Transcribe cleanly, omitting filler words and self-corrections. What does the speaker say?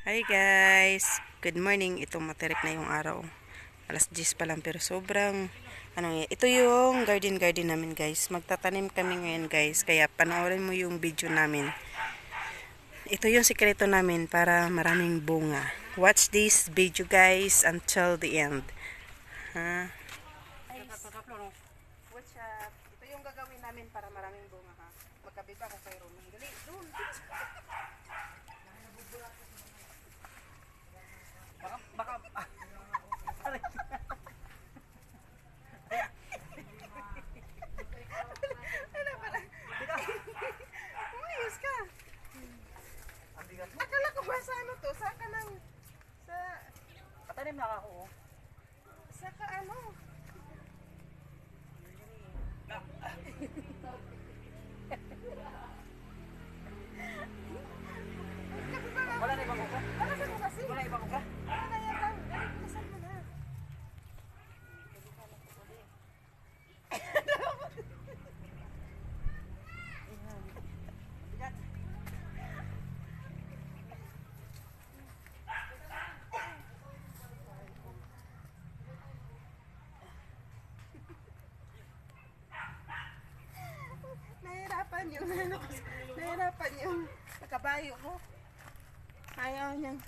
Hi guys! Good morning. Itong matirik na yung araw. Alas 10 pa lang pero sobrang ito yung garden namin guys. Magtatanim kami ngayon guys. Kaya panoorin mo yung video namin. Ito yung sikreto namin para maraming bunga. Watch this video guys until the end. Ha? Watch up. Ito yung gagawin namin para maraming bunga ha. Magkabit ako kay Roman. Dali, doon. Baka umayos ka. Akala ko ba sa ano to? Saka ng sa Patanim na ako. saka ano? Wala na ibang kuka? Wala sa mo kasi. Wala ibang kuka? Wala na yan lang. Dali, bilisan mo na. Nahirapan yung nakabayo ko. Ayaw niyang.